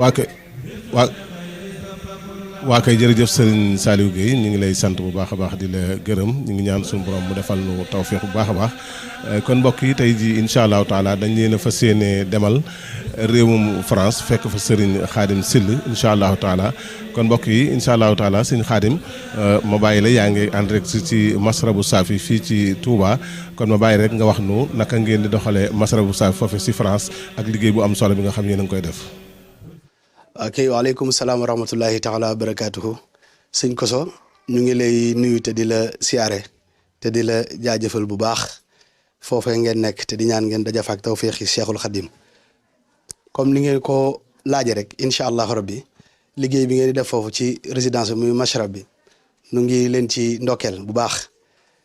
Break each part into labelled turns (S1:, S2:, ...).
S1: waa kay waa waa kay jërëjëf Serigne Saliou Guèye ñu ngi lay sant bu baax a baax di la gërëm ñu ngi ñaan suñu borom mu defal nu tawféex bu baax a baax kon mbokk yi tey jii incha allahu taala dañ leen a fas yéene demal réewum France fekk fa Serigne Khadim Sill incha allahu taala kon mbokk yi incha allahu taala Serigne Khadim ma bàyyi la yaa ngi en direct ci Masrabu Safi fii ci Touba kon ma bàyyi rek nga wax nu naka ngeen di doxalee Masrabu Safi foofu ci France ak liggéey bu am solo bi nga xam yéen a ngi koy def.
S2: ok waaleykum salaam wa rahmatullahi taala wa barakaatuhu sëñ Koso ñu ngi lay nuyu te di la siyaare te di la jaajëfal bu baax foofee ngeen nekk te di ñaan ngeen daja fa ak tawféexi Cheikhul Khadim comme ni ngeen ko laaje rek incha allahu rabbi liggéey bi ngeen di def foofu ci résidence bi muy mashrab bi nu ngi leen ci ndokkeel bu baax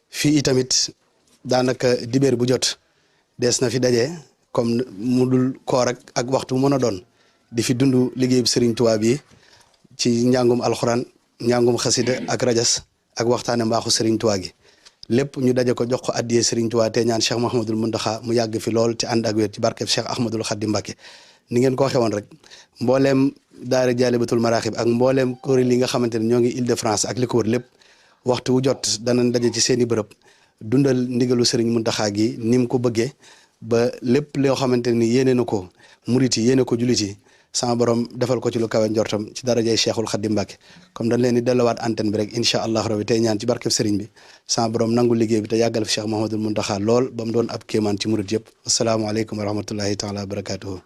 S2: fii itamit daanaka dibéer bu jot des na fi daje comme mu dul koor ak waxtu mu mën a doon di fi dund liggéey bi Serigne Touba bi ci njàngum alxuraan njàngum xasida ak rajas ak waxtaane mbaaxu Serigne Touba gi lépp ñu daje ko jox ko addiyee Serigne Touba te ñaan Cheikh Mouhamadul Mountakha mu yàgg fi lool te ànd ak wér ci barkeb Cheikh Ahmadul Khadim Mbacké ni ngeen ko waxee woon rek mbooleem daara Jaalibatul Maraaxib ak mbooleem kuréel yi nga xamante ne ñoo ngi Île-de-France ak li ko wër lépp waxtu wu jot danañ daje ci seen i bërëb dundal ndigalu Serigne Mountakha gi ni mu ko bëggee ba lépp loo xamante ni yéene na ko murit yi yéene ko julit yi sama borom defal ko ci lu kawe njortam ci darajay Cheikhul Khadim Mbacké comme dañ leen di delluwaat antenne bi rek incha allah rabbi tey ñaan ci barkeb Serigne bi sama borom nangu liggéey bi te yàggal fi Cheikh Mouhamadul Mountakha lool ba mu doon ab kéemaan ci murit yëpp asalaamaaleykum wa rahmatullahi taala wa barakatuhu.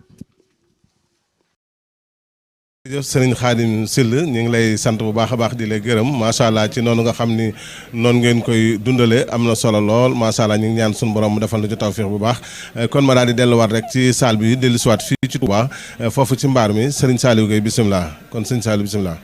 S1: jërëjëf Serigne Khadim Sill ñu ngi lay sant bu baax a baax di la gërëm macha allah ci noonu nga xam ni noonu ngeen koy dundalee am na solo lool macha allah ñu ngi ñaan suñu borom mu defal na ci tawféex bu baax kon ma daal di delluwaat rek ci salle bi dellusiwaat fii ci Touba foofu ci mbaar mi Serigne Saliou Guèye bisimilah kon Serigne Saliou bisimilah.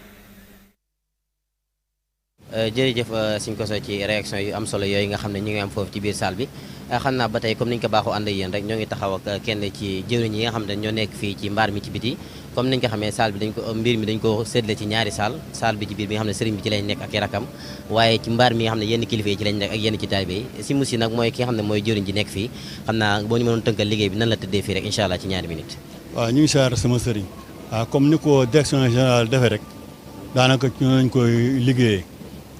S3: jërëjëf Serigne Kosso ci réaction yu am solo yooyu nga xam ne ñu ngi am foofu ci biir salle bi xam naa ba tey comme niñ ko baaxoo ànd ak yéen rek ñoo ngi taxaw ak kenn ci jëwriñ yi nga xam ne ñoo nekk fii ci mbaar mi ci biti comme niñ ko xamee salle bi mbir mi dañ ko séddale ci ñaari salle bi ci biir bi nga xam ne sëriñ bi ci lañ nekk ak i rakam waaye ci mbaar mi nga xam ne yenn kilifa yi ci lañ nekk ak yenn ci taalibe yi si musi nag mooy ki nga xam ne mooy jëwriñ ji nekk fii xam naa boo ñu mënoon tënkal liggéey bi nan la tëddee fii rek incha allah ci ñaari minutes.
S4: waaw ñu ngi siyaare sama sëriñ waaw comme ni ko direction générale defee rek daanaka ñu lañ koy liggéeyee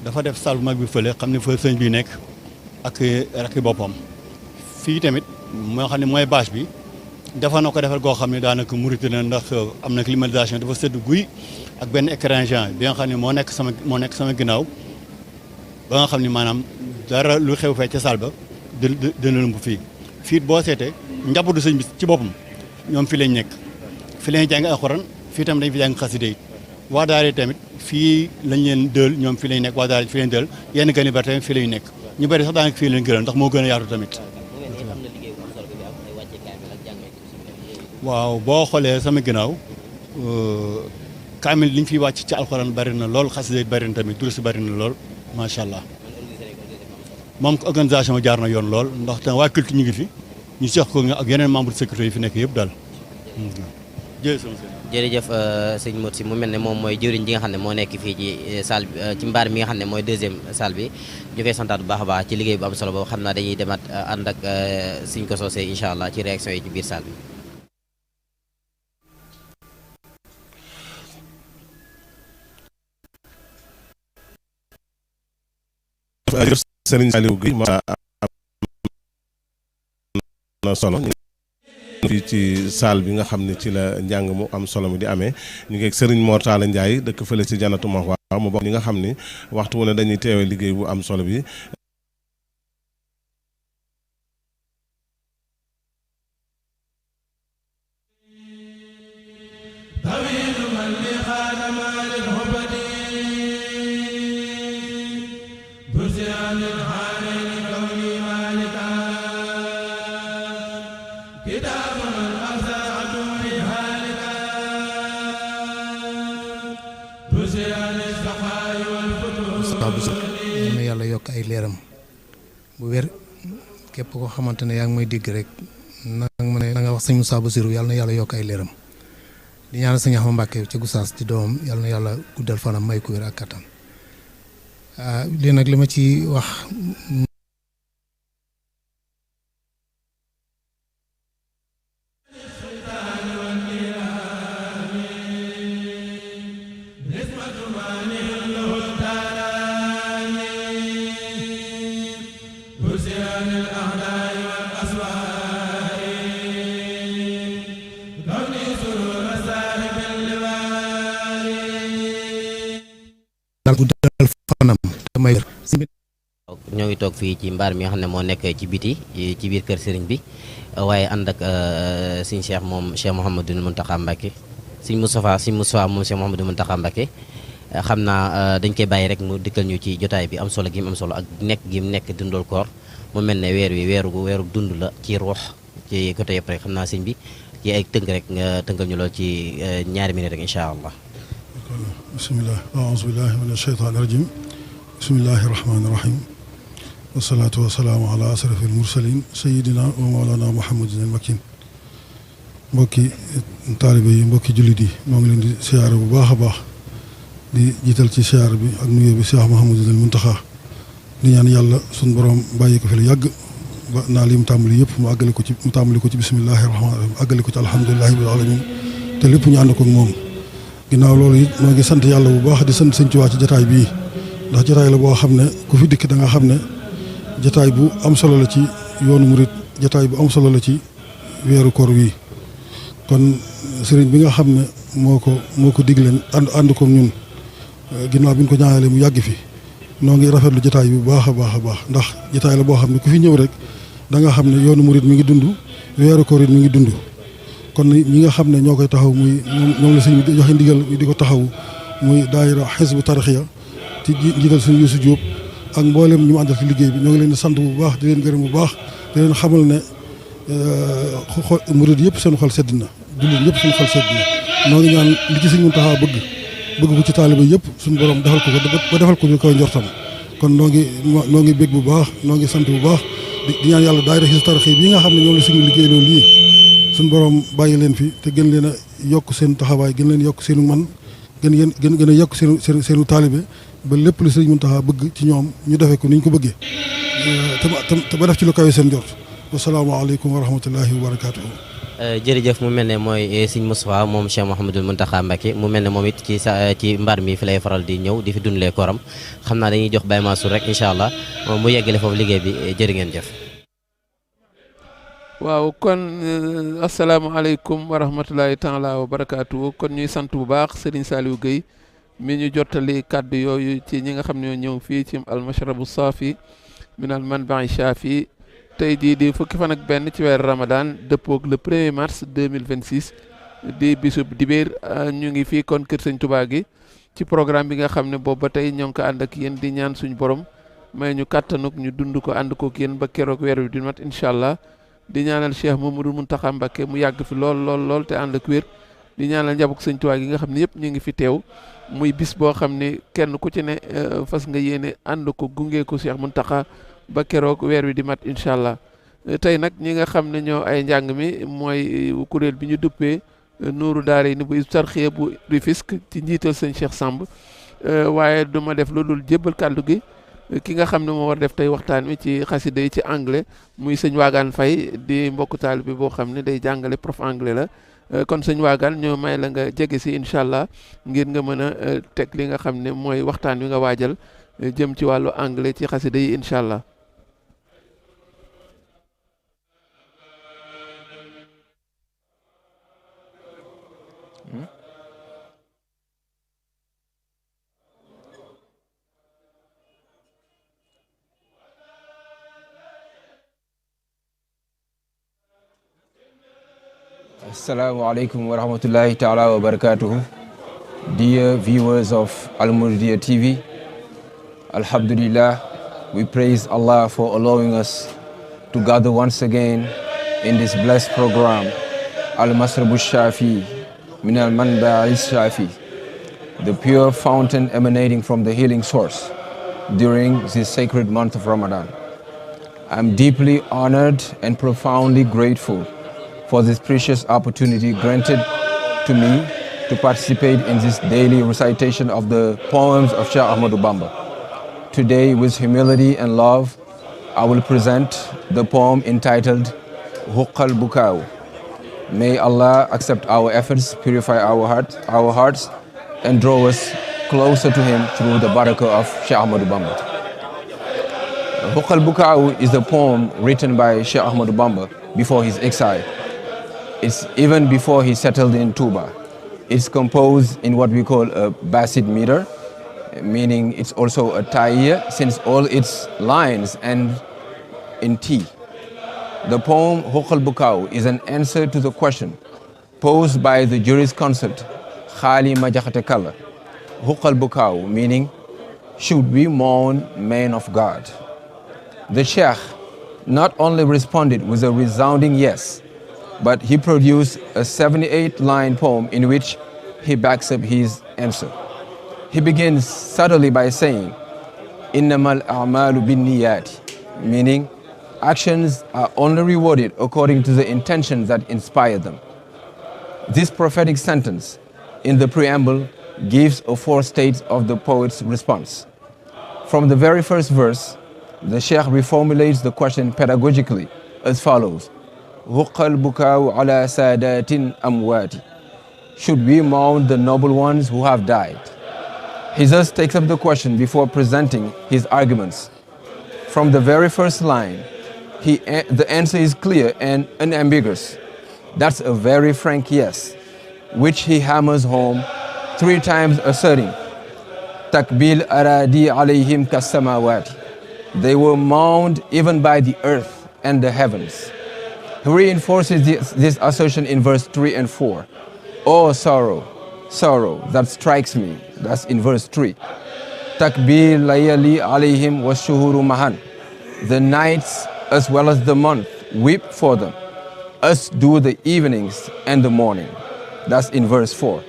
S4: dafa def salle bu mag bi fële xam ne fa sëñ bi nekk ak rakki boppam fii tamit moo xam ne mooy bâche bi dafa na ko defar goo xam ne daanaka murite na ndax am na climatisation dafa sëdd guy ak benn écran géant bi nga xam ne moo nekk sama ginnaaw ba nga xam ne maanaam dara lu xew fee ca salle ba dina lëmb fii boo seetee njabootu sëñ bi ci boppam ñoom fii lañ nekk fii lañ jàng alxuraan fii tamit dañ fi jàng xasida yi waa daara tamit fii lañ leen dël ñoom fii lañ nekk waa daara fii lañ dël yenn gan yi bari tamit fii lañ nekk ñu bari sax daanaka fii lañ gënal ndax moo gën a yaatu tamit waaw boo xoolee sama ginnaaw kaamil li ñu fiy wàcc ci alxuraan bari na lool xasida bari na tamit durus bari na lool macha allah moom organisation jaar na yoon lool ndax tam waa culture ñu ngi fi ñu seq ko ak yeneen membre de sécurité yi fi nekk yëpp daal.
S3: jërëjëf sëñ Modou Sy mu mel ne moom mooy jëwriñ ji nga xam ne moo nekk fii ci salle bi ci mbaar mi nga xam ne mooy deuxième salle bi ñu koy santaat bu baax a baax ci liggéey bu am solo boobu xam naa dañuy demaat ànd ak Serigne Kosso Seye incha allah ci réaction yi ci biir salle bi.
S1: Serigne Saliou Guèye ma na solo fii ci salle bi nga xam ne ci la njàng mu am solo mi di amee ñu ngi ak Serigne Mor Talla Ndiaye dëkk fële ci Janatu Mahwa mu bokk ñi nga xam ni waxtu wu ne dañuy teewee liggéey bu am solo bi
S5: yal na yàlla yokk ay leeram bu wér képp koo xamante ne yaa ngi may dégg rek na nga wax sëñ Moussa Bassirou yal na yàlla yokk ay leeram di ñaanal sëñ Axma Mbàkke ci Gossas ci doomam yal na yàlla guddal fanam may ko wér ak kattan lii nag li ma ci wax daal guddal fanam te may
S3: ñoo ngi toog fii ci mbaar mi nga xam ne moo nekk ci biti ci biir kër sëriñ bi waaye ànd ak sëñ Cheikh moom Cheikh Mouhamadou Mountakha Mbacké sëñ Moustapha moom Cheikh Mouhamadou Mountakha Mbacké xam naa dañ koy bàyyi rek mu dikkal ñu ci jotaay bi am solo gi mu am solo ak nekk gi mu nekk dundal koor mu mel ne weer wi weeru dund la ci ruux ci côté yëpp rek xam naa sëñ bi ci ay tënk rek nga tënkal ñu lool ci ñaari minute rek incha allah.
S6: bismillah aouzu billahi min asheytaani rajim bismillahi rahmaani rahim wasalaatu wasalaamu ala asrafil mursalin sayidina wa mawlana muhammadin al makin mbokki taalibe yi mbokki jullit yi moo ngi leen di siyaare bu baax a baax di jiital ci siyaare bi ak nuyoo bi Cheikh Mouhamadul Mountakha di ñaan yàlla suñ borom bàyyi ko fi lu yàgg ba naa li mu tàmbali yëpp mu àggale ko ci bismillahi rahmaani rahim àggale ko ci alhamdulilahi rabbil alamin te lépp ñu ànd ko ak moom ginnaaw loolu it moo ngi sant yàlla bu baax di sant Sëñ Tuubaa ci jataay bii ndax jataay la boo xam ne ku fi dikk da nga xam ne jataay bu am solo la ci yoonu murit jataay bu am solo la ci weeru koor wi kon sëriñ bi nga xam ne moo ko digleen ànd ko ñun ginnaaw bi ñu ko ñaanalee mu yàgg fi noo ngi rafetlu jataay bi bu baax a baax a baax ndax jataay la boo xam ne ku fi ñëw rek da nga xam ne yoonu murit mi ngi dund weeru koor it mi ngi dund kon ñi nga xam ne ñoo koy taxaw muy ñoom la sëñ bi joxe ndigal di ko taxaw muy daayira Hizbu Tarxiya ci njiital suñu Yuusu Jóob ak mboolem ñu mu àndal ci liggéey bi ñoo ngi leen di sant bu baax di leen gërëm bu baax di leen xamal ne murid yëpp seen xol sedd na jullit yëpp seen xol sedd na noo ngi ñaan li ci Sëñ Muntaxa bëgg ko ci taaliba yëpp suñu borom defal ko ba defal ko ñu koy njortam kon noo ngi bég bu baax noo ngi sant bu baax di ñaan yàlla daayira Hizbu Tarxiya bi nga xam ne ñoom la suñu liggéey loolu lii suñu borom bàyyi leen fi te gën leen a yokk seen taxawaay gën leen yokk seenu man gën a yokk seenu taalibe ba lépp lu Sëriñ Muntaxa bëgg ci ñoom ñu defee ko ni ñu ko bëggee te ba def ci lu kawe seen jort wasalaamaaleykum wa rahmatullahi wa barakaatuhu.
S3: jërëjëf mu mel ne mooy Sëriñ Moustapha moom Cheikh Mouhamadou Mountakha Mbacké mu mel ne moom it ci mbaar mi fi lay faral di ñëw di fi dundalee kooram xam naa dañuy jox Baye Mansour rek incha allah mu yeggale foofu liggéey bi jërë ngeen jëf.
S7: waaw kon asalaamaaleykum wa rahmatullahi taala wa barakaatu kon ñuy sant bu baax Serigne Saliou Gueye mi ñu jottali kàddu yooyu ci ñi nga xam ne ñëw fii ci almashrabu saafi min al manbai shafi tey jii di fukki fan ak benn ci weeru Ramadan dëppoog le 1er mars 2026 di bisub dibéer ñu ngi fii kon kër Sëñ Touba gi ci programme bi nga xam ne boobu ba tey ñoo ngi ko ànd ak yéen di ñaan suñu borom may ñu kàttanuk ñu dund ko ànd kook yéen ba keroog weer wi di mat incha allah. di ñaanal Cheikh Mamadou Mountakha Mbacké mu yàgg fi lool te ànd ak wér di ñaanal njabootu Sëñ Tuubaa gi nga xam ne yëpp ñu ngi fi teew muy bis boo xam ne kenn ku ci ne fas nga yéene ànd ko gunge ko Cheikh Mountakha ba keroog weer wi di mat incha allah tey nag ñi nga xam ne ñoo ay njàng mi mooy kuréel bi ñu duppee Nuuru Daarayni bu Hizbu Tarxiya bu Rufisque ci njiital sëñ Cheikh Samb waaye du ma def lu dul jébbal kàddu gi ki nga xam ne moo war def tey waxtaan wi ci xasida yi ci anglais muy sëñ Waagaan Fay di mbokku taalibe bi boo xam ne day jàngale prof anglais la kon sëñ Waagaan ñoo may la nga jege si incha allah ngir nga mën a teg li nga xam ne mooy waxtaan wi nga waajal jëm ci wàllu anglais ci xasida yi incha allah.
S8: Assalamu alaikum wa rahmatullahi ta'ala wa barakatuhu. Dear viewers of Al-Muridiyyah TV, Alhamdulillah, we praise Allah for allowing us to gather once again in this blessed program, Al-Masrabu Shafi, Min Al-Manba'i Shafi, the pure fountain emanating from the healing source during this sacred month of Ramadan. I'm deeply honored and profoundly grateful for this precious opportunity granted to me to participate in this daily recitation of the poems of Cheikh Ahmadou Bamba. Today, with humility and love, I will present the poem entitled Huqqal Bukau. May Allah accept our efforts, purify our hearts, and draw us closer to Him through the barakah of Cheikh Ahmadou Bamba. Huqqal Bukau is a poem written by Cheikh Ahmadou Bamba before his exile. It's even before he settled in Touba. It's composed in what we call a Basid meter, meaning it's also a ta'iyya since all its lines end in T. The poem Huquq al-Bukau is an answer to the question posed by the jurisconsult Khali Majakhate Kalla. Huquq al-Bukau meaning, should we mourn men of God? The Sheikh not only responded with a resounding yes, but he produced a 78-line poem in which he backs up his answer. He begins subtly by saying, Innamal a'malu binniyat, meaning actions are only rewarded according to the intentions that inspire them. This prophetic sentence in the preamble gives a foretaste of the poet's response. From the very first verse, the Sheikh reformulates the question pedagogically as follows: Huqqa al-bukau ala sadatin amwati. Should we mourn the noble ones who have died? He thus takes up the question before presenting his arguments. From the very first line, the answer is clear and unambiguous. That's a very frank yes, which he hammers home 3 times, asserting, Takbil aradi alayhim kasamawati. They were mourned even by the earth and the heavens. He reinforces this assertion in verse 3 and 4. Oh sorrow, sorrow that strikes me. That's in verse 3. Takbil layali alayhim washuhuru mahan. The nights as well as the month weep for them, as do the evenings and the morning. That's in verse 4.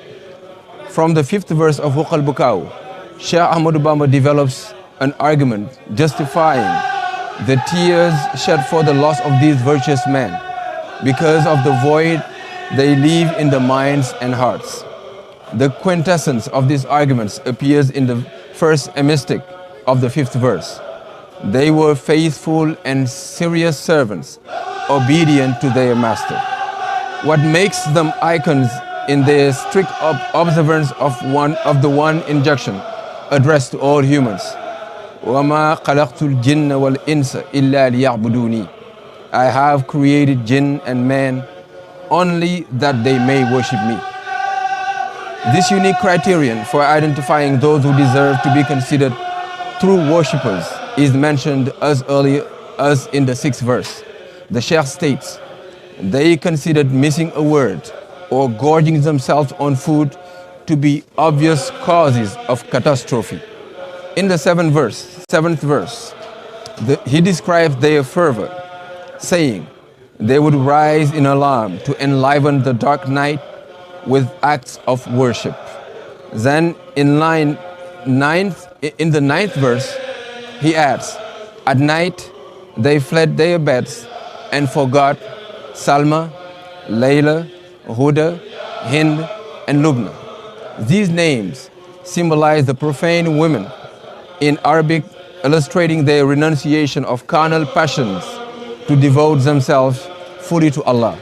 S8: From the 5th verse of Huquq al-Bukau, Sheikh Ahmadu Bamba develops an argument justifying the tears shed for the loss of these virtuous men because of the void they leave in the minds and hearts. The quintessence of these arguments appears in the first emistic of the 5th verse. They were faithful and serious servants, obedient to their master. What makes them icons in their strict observance of the one injunction addressed to all humans. وَمَا خَلَقْتُ الْجِنَّ وَالْإِنسَ إِلَّا لِيَعْبُدُونِي. I have created jinn and man only that they may worship me. This unique criterion for identifying those who deserve to be considered true worshippers is mentioned as early as in the 6th verse. The Sheikh states, they considered missing a word or gorging themselves on food to be obvious causes of catastrophe. In the 7th verse, he describes their fervor, saying they would rise in alarm to enliven the dark night with acts of worship. Then in the 9th verse, he adds, at night they fled their beds and forgot Salma, Layla, Huda, Hind, and Lubna. These names symbolize the profane women in Arabic, illustrating their renunciation of carnal passions to devote themselves fully to Allah.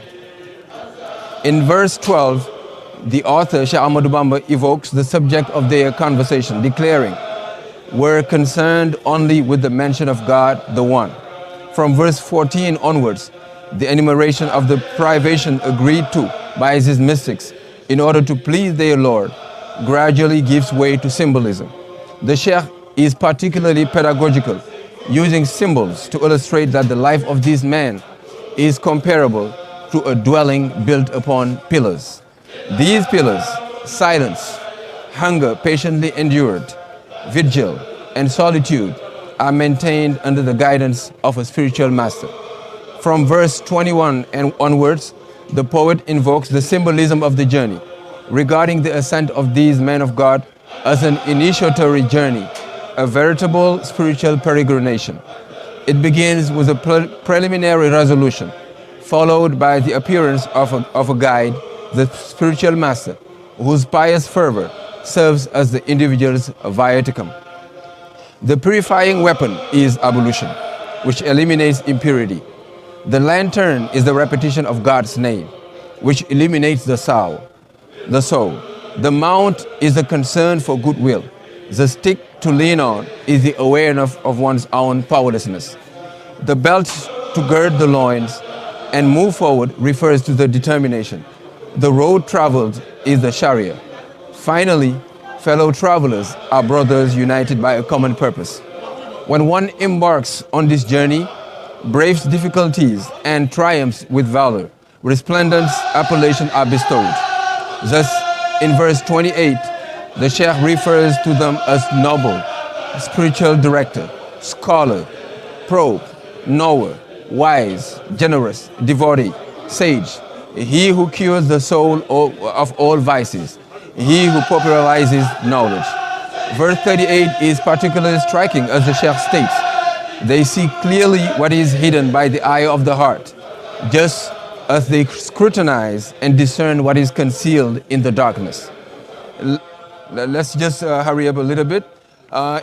S8: In verse 12, the author, Sheikh Ahmadu Bamba, evokes the subject of their conversation, declaring, we're concerned only with the mention of God, the One. From verse 14 onwards, the enumeration of the privation agreed to by his mystics in order to please their Lord gradually gives way to symbolism. The Sheikh is particularly pedagogical, using symbols to illustrate that the life of these men is comparable to a dwelling built upon pillars. These pillars, silence, hunger patiently endured, vigil, and solitude, are maintained under the guidance of a spiritual master. From verse 21 and onwards, the poet invokes the symbolism of the journey, regarding the ascent of these men of God as an initiatory journey, a veritable spiritual peregrination. It begins with a preliminary resolution, followed by the appearance of a guide, the spiritual master, whose pious fervor serves as the individual's viaticum. The purifying weapon is ablution, which eliminates impurity. The lantern is the repetition of God's name, which eliminates the soul. The mount is the concern for goodwill. The stick to lean on is the awareness of one's own powerlessness. The belt to gird the loins and move forward refers to the determination. The road traveled is the Sharia. Finally, fellow travelers are brothers united by a common purpose. When one embarks on this journey, braves difficulties and triumphs with valor, resplendent appellations are bestowed. Thus, in verse 28, the Sheikh refers to them as noble, spiritual director, scholar, probe, knower, wise, generous, devotee, sage, he who cures the soul of all vices, he who popularizes knowledge. Verse 38 is particularly striking as the Sheikh states, they see clearly what is hidden by the eye of the heart, just as they scrutinize and discern what is concealed in the darkness. Let's just hurry up a little bit.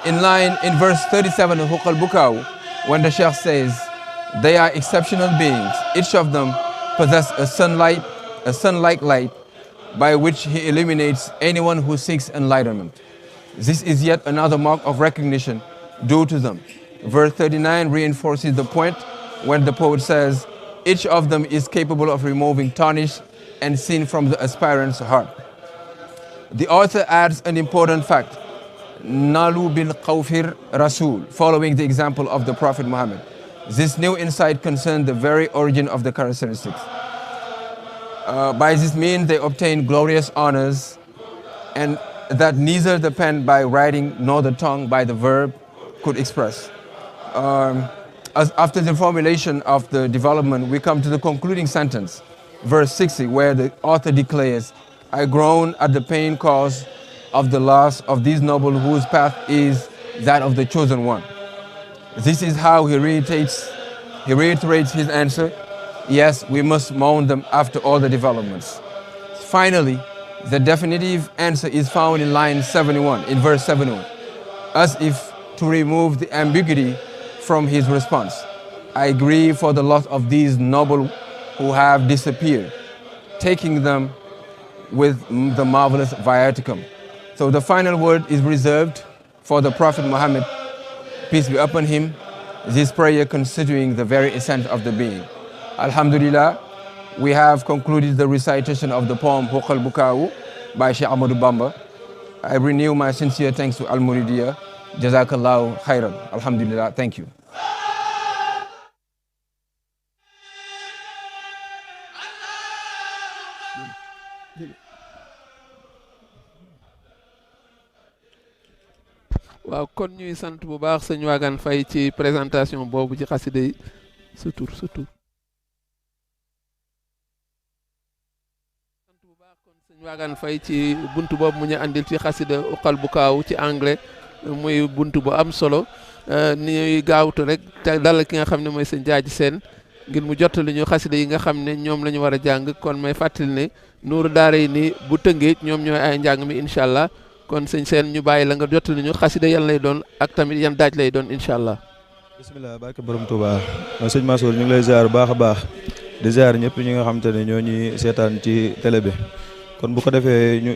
S8: In verse 37 of Huq al-Bukau, when the Sheikh says, they are exceptional beings, each of them possess a sun-like light by which he illuminates anyone who seeks enlightenment. This is yet another mark of recognition due to them. Verse 39 reinforces the point when the poet says, each of them is capable of removing tarnish and sin from the aspirant's heart. The author adds an important fact, Nalu bil Qawfir Rasul, following the example of the Prophet Muhammad. This new insight concerns the very origin of the characteristics. By this means, they obtain glorious honors, and that neither the pen by writing nor the tongue by the verb could express. After the formulation of the development, we come to the concluding sentence, verse 60, where the author declares, I groan at the pain caused of the loss of these noble whose path is that of the chosen one. This is how he reiterates his answer. Yes, we must mourn them after all the developments. Finally, the definitive answer is found in line 71, in verse 71, as if to remove the ambiguity from his response. I grieve for the loss of these noble who have disappeared, taking them with the marvelous viaticum. So the final word is reserved for the Prophet Muhammad, peace be upon him, this prayer considering the very essence of the being. Alhamdulillah, we have concluded the recitation of the poem Huq al-Bukau by Sheikh Ahmadou Bamba. I renew my sincere thanks to Al-Muridiyya. Jazakallahu khairan. Alhamdulillah, thank you.
S7: waaw kon ñuy sant bu baax sëñ Wagan Faye ci présentation boobu ci xasida yi sa tur sant bu baax kon sëñ Wagan Faye ci buntu boobu mu ñu andil ci xasida Huq al-Bukau ci anglais muy buntu bu am solo ni gaawtu rek te dalal ki nga xam ne mooy sëñ Jaaji Seen ngir mu jottali ñu xasida yi nga xam ne ñoom la ñu war a jàng kon may fàttali ne Nuuru Daarayni bu Tëngéej ñoom ñooy ay njàng mi incha allah kon sëñ Seen ñu bàyyi la nga jottali ñu xasida yan lay doon ak tamit yan daaj lay doon incha allah.
S9: bisimilah barke borom Touba sëñ Mansour ñu ngi lay ziar bu baax a baax di ziar ñëpp ñi nga xam te ne ñoo ñuy seetaan ci télé bi kon bu ko defee ñu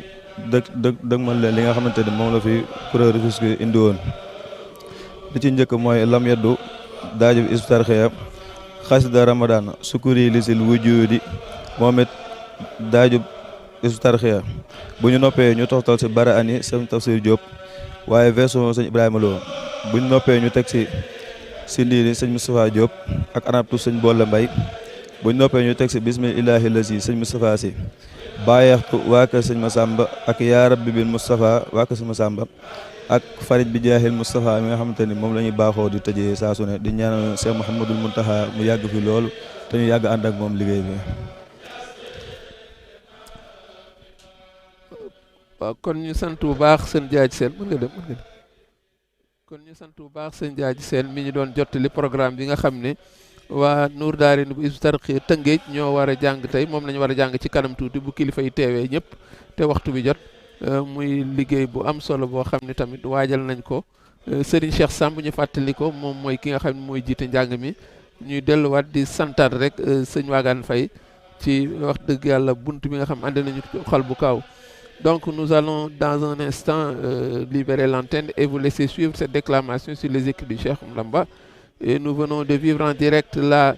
S9: dëgmal leen li nga xamante ne moom la fi kuréel Rufisque indi woon li ci njëkk mooy lam yeddu daaju Hizbut Tarqiyyah xasida Ramadan sukuri lisil wujudi moom it daaju Hizbut Tarqiyyah bu ñu noppee ñu toxtal si bara ani sëñ Tafsir Diop waaye version sëñ Ibrahima Lo bu ñu noppee ñu teg si ndiini sëñ Moustapha Diop ak anabtu sëñ Bolla Mbay bu ñu noppee ñu teg si bismillahi lazi sëñ Moustapha si bàyyeextu waa kër sëñ Massamba ak yaa rabbi bil Moustapha waa kër sëñ Massamba ak farij bi jaahil Moustapha mi nga xamante ni moom la ñuy baaxoo di tëjee saa su ne di ñaanal Cheikh Mouhamadul Mountakha mu yàgg fi loolu te ñu yàgg ànd ak moom liggéey bi.
S7: waaw kon ñu sant bu baax sëñ Jaaji Seen mën nga dem kon ñu sant bu baax sëñ Jaaji Seen mi ñu doon jottali programme bi nga xam ne waa Nuuru Daarayni bu Hizbut Tarqiyyah Tëngéej ñoo war a jàng tey moom la ñu war a jàng ci kanam tuuti bu kilifa yi teewee ñëpp te waxtu bi jot muy liggéey bu am solo boo xam ne tamit waajal nañ ko Serigne Cheikh Samb ñu fàttali ko moom mooy ki nga xam ne mooy jiite njàng mi ñuy delluwaat di santaat rek sëñ Wagan Faye ci wax dëgg yàlla bunt bi nga xam ànd nañu Huq al-Bukau. Donc nous allons dans un instant libérer l'antenne et vous laisser suivre cette déclamation sur les écrits du Cheikh Mlamba. Et nous venons de vivre en direct la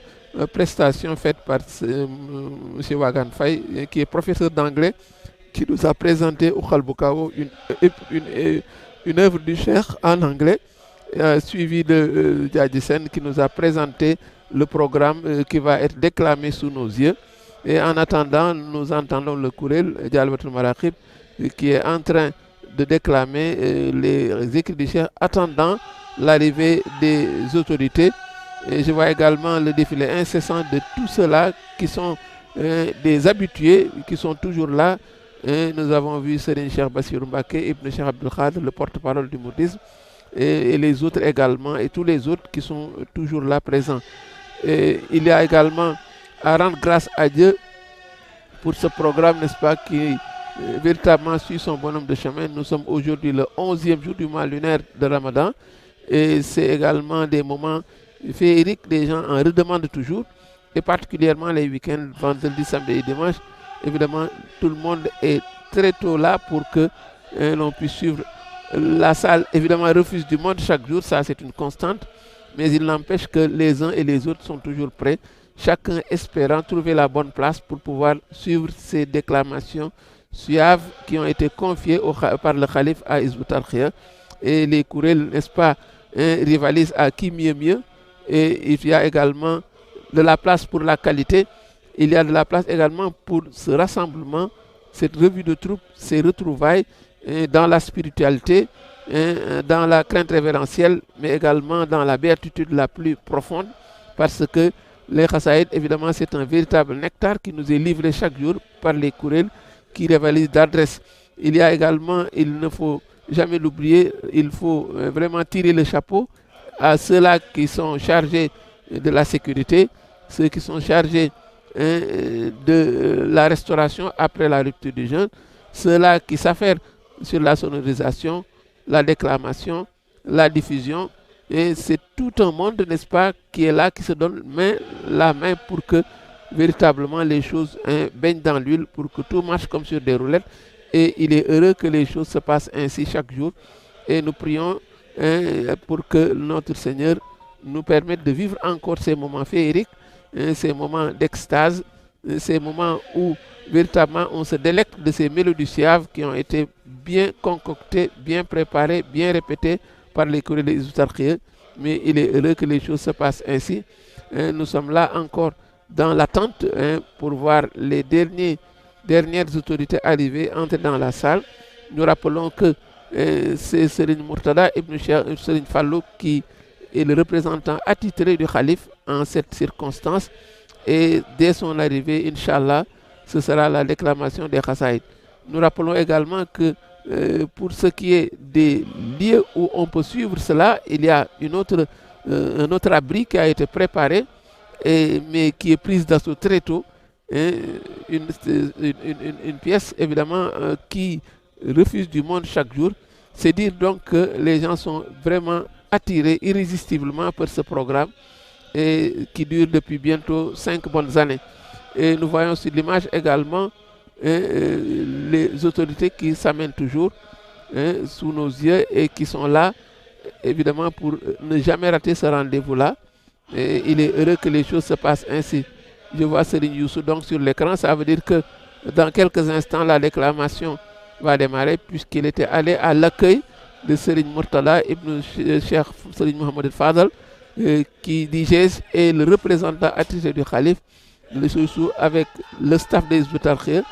S7: prestation faite par M. Wagan Faye, qui est professeur d'anglais, qui nous a présenté au Khalboukao une œuvre du Cheikh en anglais, suivi de Djadjisen qui nous a présenté le programme qui va être déclamé sous nos yeux. Et en attendant, nous entendons le Kourel Djalbatul Marakib qui est en train de déclamer les écrits du Cheikh, attendant l'arrivée des autorités. Et je vois également le défilé incessant de tous ceux-là qui sont des habitués, qui sont toujours là. Et nous avons vu Serigne Cheikh Bassirou Mbacké, Ibn Cheikh Abdul Khadr, le porte-parole du mouridisme, et les autres également, et tous les autres qui sont toujours là présents. Et il y a également à rendre grâce à Dieu pour ce programme, n'est-ce pas, qui véritablement suit son bonhomme de chemin. Nous sommes aujourd'hui le 11e jour du mois lunaire de Ramadan, et c'est également des moments féeriques, les gens en redemandent toujours, et particulièrement les week-ends, vendredi, samedi et dimanche. Évidemment, tout le monde est très tôt là pour que l'on puisse suivre. La salle, évidemment, refuse du monde chaque jour, ça c'est une constante, mais il n'empêche que les uns et les autres sont toujours prêts, chacun espérant trouver la bonne place pour pouvoir suivre ces déclamations suaves qui ont été confiées par le Khalif à Hizb ut-Tarqiyyah. Et les Kourel, n'est-ce pas, rivalisent à qui mieux. Et il y a également de la place pour la qualité. Il y a de la place également pour ce rassemblement, cette revue de troupes, ces retrouvailles dans la spiritualité, dans la crainte révérentielle, mais également dans la béatitude la plus profonde, parce que les Khassaïd, évidemment, c'est un véritable nectar qui nous est livré chaque jour par les Kourel qui rivalisent d'adresse. Il y a également, il ne faut jamais l'oublier, il faut vraiment tirer le chapeau à ceux-là qui sont chargés de la sécurité, ceux qui sont chargés de la restauration après la rupture du jeûne, ceux-là qui s'affairent sur la sonorisation, la déclamation, la diffusion. Et c'est tout un monde, n'est-ce pas, qui est là, qui se donne la main pour que véritablement les choses baignent dans l'huile, pour que tout marche comme sur des roulettes. Et il est heureux que les choses se passent ainsi chaque jour. Et nous prions pour que notre Seigneur nous permette de vivre encore ces moments féeriques, ces moments d'extase, ces moments où véritablement on se délecte de ces mélodies suaves qui ont été bien concoctées, bien préparées, bien répétées par les Kourel de Hizb ut-Tarqiyyah. Mais il est heureux que les choses se passent ainsi. Nous sommes là encore dans l'attente pour voir les dernières autorités arriver, entrer dans la salle. Nous rappelons que c'est Serigne Murtada Ibn Serigne Fallou qui est le représentant attitré du Khalif en cette circonstance. Et dès son arrivée, Inch'Allah, ce sera la déclamation des Khassaïd. Nous rappelons également que pour ce qui est des lieux où on peut suivre cela, il y a un autre abri qui a été préparé, mais qui est prise d'assaut très tôt. Une pièce, évidemment, qui refuse du monde chaque jour. C'est dire donc que les gens sont vraiment attirés irrésistiblement par ce programme qui dure depuis bientôt 5 bonnes années. Et nous voyons sur l'image également les autorités qui s'amènent toujours sous nos yeux et qui sont là, évidemment, pour ne jamais rater ce rendez-vous-là. Et il est heureux que les choses se passent ainsi. Je vois Serigne Youssou donc sur l'écran, ça veut dire que dans quelques instants, la déclamation va démarrer, puisqu'il était allé à l'accueil de Serigne Murtada Ibn Cheikh Serigne Mohamed Fadal, qui digeste et le représentant attitré du Khalif, le Youssou, avec le staff des Hizb ut-Tarqiyyah.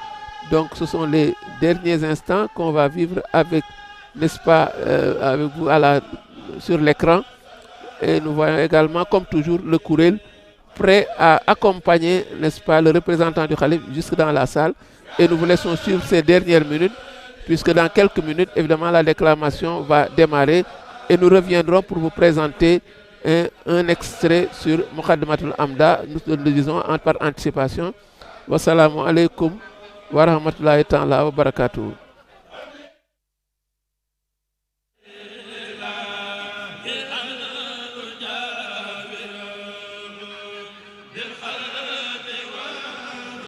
S7: Donc ce sont les derniers instants qu'on va vivre avec, n'est-ce pas, avec vous sur l'écran. Et nous voyons également, comme toujours, le Kourel prêt à accompagner, n'est-ce pas, le représentant du Khalif jusque dans la salle. Et nous vous laissons suivre ces dernières minutes, puisque dans quelques minutes, évidemment, la déclamation va démarrer et nous reviendrons pour vous présenter un extrait sur Muqaddimatul Amda, nous le disons par anticipation. Wassalamu alaikum wa rahmatullahi ta'ala wa barakatuh.